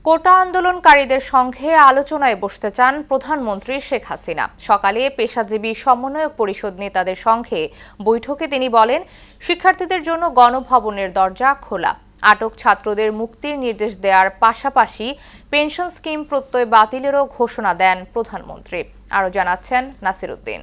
কোটা আন্দোলনকারীদের সঙ্গে আলোচনায় বসতে চান প্রধানমন্ত্রী শেখ হাসিনা। সকালে পেশাজীবী সমন্বয়ক পরিষদ নেতাদের সঙ্গে বৈঠকে তিনি বলেন, শিক্ষার্থীদের জন্য গণভবনের দরজা খোলা। আটক ছাত্রদের মুক্তির নির্দেশ দেওয়ার পাশাপাশি পেনশন স্কিম প্রত্যয় বাতিলেরও ঘোষণা দেন প্রধানমন্ত্রী। আরও জানাচ্ছেন নাসির উদ্দিন।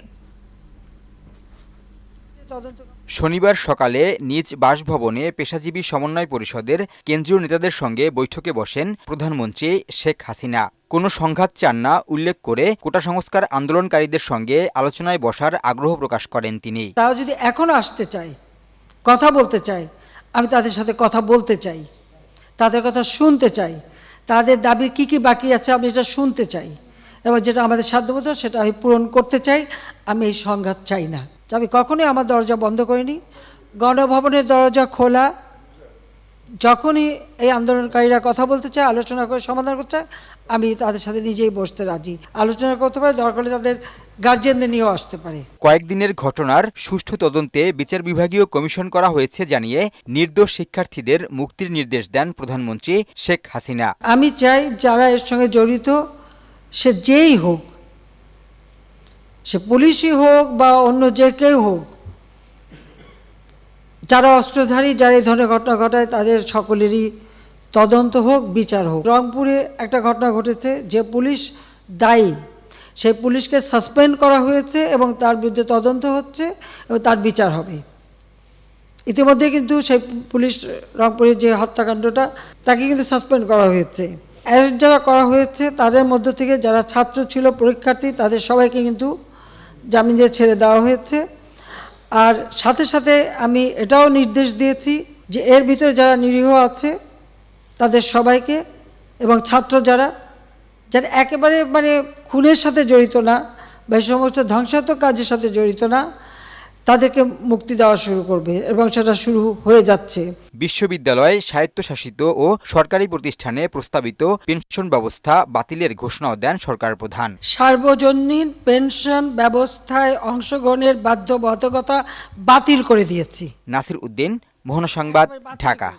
শনিবার সকালে নিজ বাসভবনে পেশাজীবী সমন্বয় পরিষদের কেন্দ্রীয় নেতাদের সঙ্গে বৈঠকে বসেন প্রধানমন্ত্রী শেখ হাসিনা। কোনো সংঘাত চান না উল্লেখ করে কোটা সংস্কার আন্দোলনকারীদের সঙ্গে আলোচনায় বসার আগ্রহ প্রকাশ করেন তিনি। তারা যদি এখনো আসতে চায়, কথা বলতে চায়, আমি তাদের সাথে কথা বলতে চাই, তাদের কথা শুনতে চাই, তাদের দাবি কি কি বাকি আছে আমি এটা শুনতে চাই, এবং যেটা আমাদের সাধ্যমতো সেটা আমি পূরণ করতে চাই। আমি এই সংঘাত চাই না। আমি কখনোই আমার দরজা বন্ধ করিনি। গণভবনের দরজা খোলা। যখনই এই আন্দোলনকারীরা কথা বলতে চায়, আলোচনা করে সমাধান করতে চায়, আমি তাদের সাথে নিজেই বসতে রাজি। আলোচনা করতে পারে, দরকার হলে তাদের গার্জিয়ানদের নিয়েও আসতে পারে। কয়েকদিনের ঘটনার সুষ্ঠু তদন্তে বিচার বিভাগীয় কমিশন করা হয়েছে জানিয়ে নির্দোষ শিক্ষার্থীদের মুক্তির নির্দেশ দেন প্রধানমন্ত্রী শেখ হাসিনা। আমি চাই যারা এর সঙ্গে জড়িত, সে যেই হোক, সে পুলিশই হোক বা অন্য যে কেউ হোক, যারা অস্ত্রধারী, যারা এই ধরনের ঘটনা ঘটায়, তাদের সকলেরই তদন্ত হোক, বিচার হোক। রংপুরে একটা ঘটনা ঘটেছে, যে পুলিশ দায়ী সেই পুলিশকে সাসপেন্ড করা হয়েছে এবং তার বিরুদ্ধে তদন্ত হচ্ছে এবং তার বিচার হবে। ইতিমধ্যে কিন্তু সেই পুলিশ, রংপুরের যে হত্যাকাণ্ডটা, তাকে কিন্তু সাসপেন্ড করা হয়েছে। অ্যারেস্ট যারা করা হয়েছে তাদের মধ্য থেকে যারা ছাত্র ছিল, পরীক্ষার্থী, তাদের সবাইকে কিন্তু জামিন দিয়ে ছেড়ে দেওয়া হয়েছে। আর সাথে সাথে আমি এটাও নির্দেশ দিয়েছি যে এর ভিতরে যারা নিরীহ আছে তাদের সবাইকে, এবং ছাত্র যারা একেবারে খুনের সাথে জড়িত না বা এই সমস্ত ধ্বংসাত্মক কাজের সাথে জড়িত না, তাদেরকে মুক্তি দেওয়া শুরু করবে, এবং সেটা শুরু হয়ে যাচ্ছে। বিশ্ববিদ্যালয়, স্বায়ত্তশাসিত ও সরকারি প্রতিষ্ঠানে প্রস্তাবিত পেনশন ব্যবস্থা বাতিলের ঘোষণাও দেন সরকার প্রধান। সার্বজনীন পেনশন ব্যবস্থায় অংশগ্রহণের বাধ্যবাধকতা বাতিল করে দিয়েছি। নাসির উদ্দিন, মোহনা সংবাদ, ঢাকা।